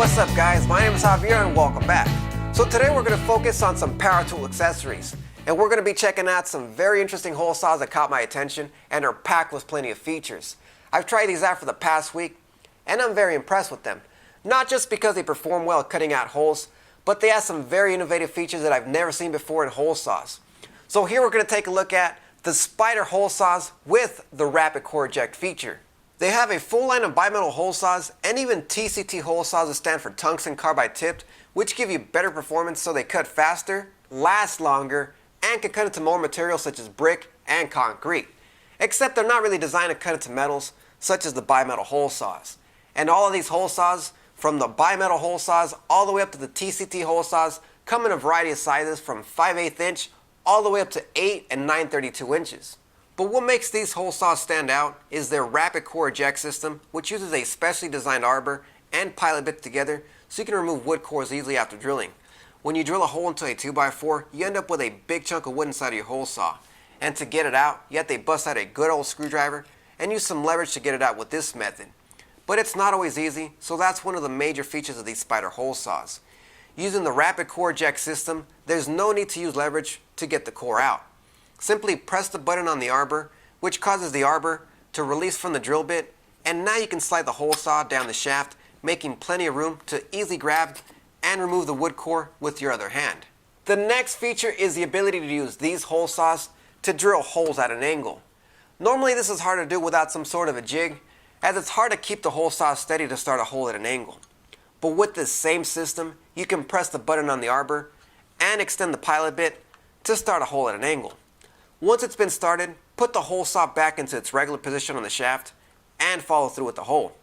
What's up guys, my name is Javier and welcome back. So today we're going to focus on some power tool accessories. And we're going to be checking out some very interesting hole saws that caught my attention and are packed with plenty of features. I've tried these out for the past week and I'm very impressed with them. Not just because they perform well at cutting out holes, but they have some very innovative features that I've never seen before in hole saws. So here we're going to take a look at the Spyder hole saws with the rapid core eject feature. They have a full line of bimetal hole saws and even TCT hole saws that stand for tungsten carbide tipped, which give you better performance so they cut faster, last longer, and can cut into more materials such as brick and concrete. Except they're not really designed to cut into metals such as the bimetal hole saws. And all of these hole saws, from the bimetal hole saws all the way up to the TCT hole saws, come in a variety of sizes from 5/8 inch all the way up to 8 and 9/32 inches. But what makes these hole saws stand out is their rapid core eject system, which uses a specially designed arbor and pilot bit together so you can remove wood cores easily after drilling. When you drill a hole into a 2x4, you end up with a big chunk of wood inside of your hole saw. And to get it out, you have to bust out a good old screwdriver and use some leverage to get it out with this method. But it's not always easy, so that's one of the major features of these Spyder hole saws. Using the rapid core eject system, there's no need to use leverage to get the core out. Simply press the button on the arbor, which causes the arbor to release from the drill bit, and now you can slide the hole saw down the shaft, making plenty of room to easily grab and remove the wood core with your other hand. The next feature is the ability to use these hole saws to drill holes at an angle. Normally this is hard to do without some sort of a jig, as it's hard to keep the hole saw steady to start a hole at an angle. But with this same system, you can press the button on the arbor and extend the pilot bit to start a hole at an angle. Once it's been started, put the hole saw back into its regular position on the shaft and follow through with the hole.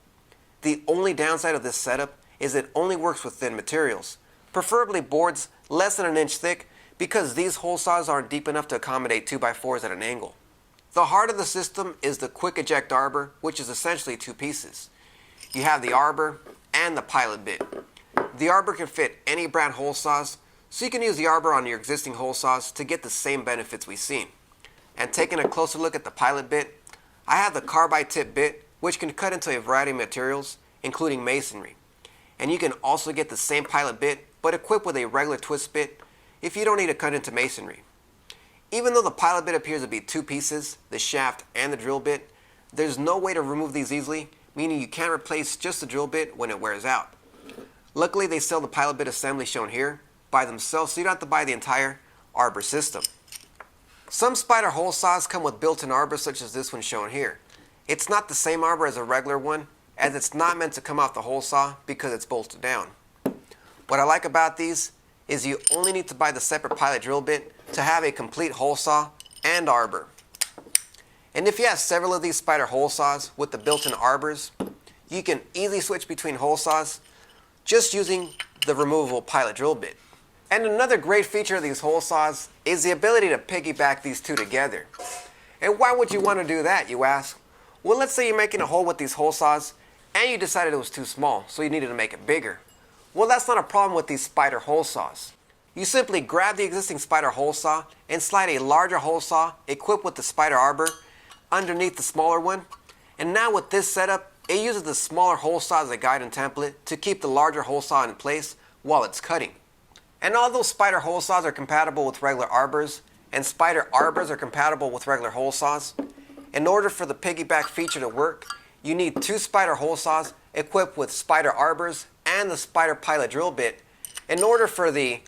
The only downside of this setup is it only works with thin materials, preferably boards less than an inch thick, because these hole saws aren't deep enough to accommodate 2x4s at an angle. The heart of the system is the quick eject arbor, which is essentially two pieces. You have the arbor and the pilot bit. The arbor can fit any brand hole saws, so you can use the arbor on your existing hole saws to get the same benefits we've seen. And taking a closer look at the pilot bit, I have the carbide tip bit, which can cut into a variety of materials, including masonry. And you can also get the same pilot bit, but equipped with a regular twist bit if you don't need to cut into masonry. Even though the pilot bit appears to be two pieces, the shaft and the drill bit, there's no way to remove these easily, meaning you can't replace just the drill bit when it wears out. Luckily they sell the pilot bit assembly shown here by themselves, so you don't have to buy the entire arbor system. Some Spyder hole saws come with built-in arbor such as this one shown here. It's not the same arbor as a regular one, as it's not meant to come off the hole saw because it's bolted down. What I like about these is you only need to buy the separate pilot drill bit to have a complete hole saw and arbor. And if you have several of these Spyder hole saws with the built-in arbors, you can easily switch between hole saws just using the removable pilot drill bit. And another great feature of these hole saws is the ability to piggyback these two together. And why would you want to do that, you ask? Well, let's say you're making a hole with these hole saws and you decided it was too small, so you needed to make it bigger. Well, that's not a problem with these Spyder hole saws. You simply grab the existing Spyder hole saw and slide a larger hole saw equipped with the Spyder arbor underneath the smaller one. And now with this setup, it uses the smaller hole saw as a guide and template to keep the larger hole saw in place while it's cutting. And although Spyder hole saws are compatible with regular arbors, and Spyder arbors are compatible with regular hole saws, in order for the piggyback feature to work, you need two Spyder hole saws equipped with Spyder arbors and the Spyder pilot drill bit in order for the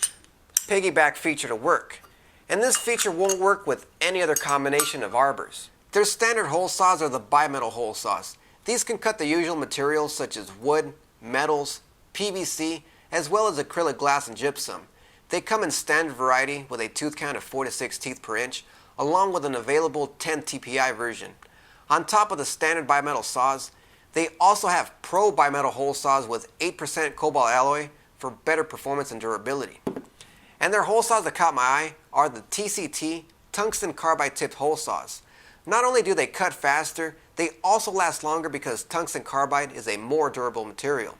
piggyback feature to work. And this feature won't work with any other combination of arbors. Their standard hole saws are the bimetal hole saws. These can cut the usual materials such as wood, metals, PVC, as well as acrylic glass and gypsum. They come in standard variety with a tooth count of 4 to 6 teeth per inch, along with an available 10 TPI version. On top of the standard bimetal saws, they also have pro bimetal hole saws with 8% cobalt alloy for better performance and durability. And their hole saws that caught my eye are the TCT tungsten carbide tipped hole saws. Not only do they cut faster, they also last longer because tungsten carbide is a more durable material.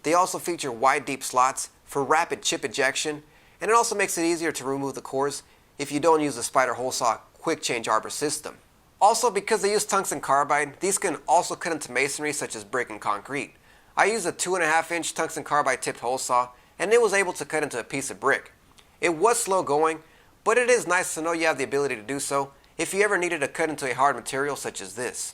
They also feature wide deep slots for rapid chip ejection, and it also makes it easier to remove the cores if you don't use the Spyder hole saw quick change arbor system. Also, because they use tungsten carbide, these can also cut into masonry such as brick and concrete. I used a 2.5-inch tungsten carbide tipped hole saw, and it was able to cut into a piece of brick. It was slow going, but it is nice to know you have the ability to do so if you ever needed to cut into a hard material such as this.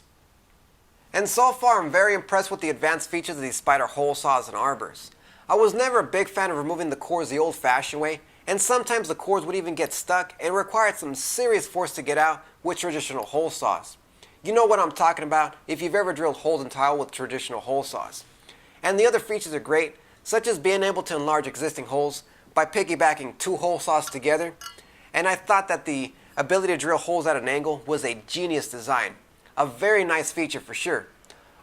And so far I'm very impressed with the advanced features of these Spyder hole saws and arbors. I was never a big fan of removing the cores the old-fashioned way, and sometimes the cores would even get stuck and required some serious force to get out with traditional hole saws. You know what I'm talking about if you've ever drilled holes in tile with traditional hole saws. And the other features are great, such as being able to enlarge existing holes by piggybacking 2 hole saws together. And I thought that the ability to drill holes at an angle was a genius design. A very nice feature for sure.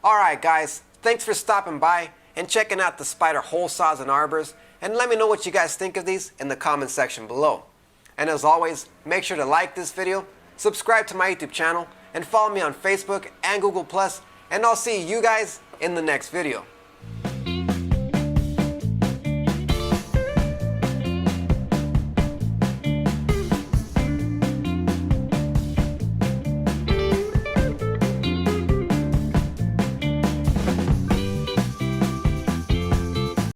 Alright guys, thanks for stopping by and checking out the Spyder hole saws and arbors, and let me know what you guys think of these in the comment section below. And as always, make sure to like this video, subscribe to my YouTube channel, and follow me on Facebook and Google+, and I'll see you guys in the next video.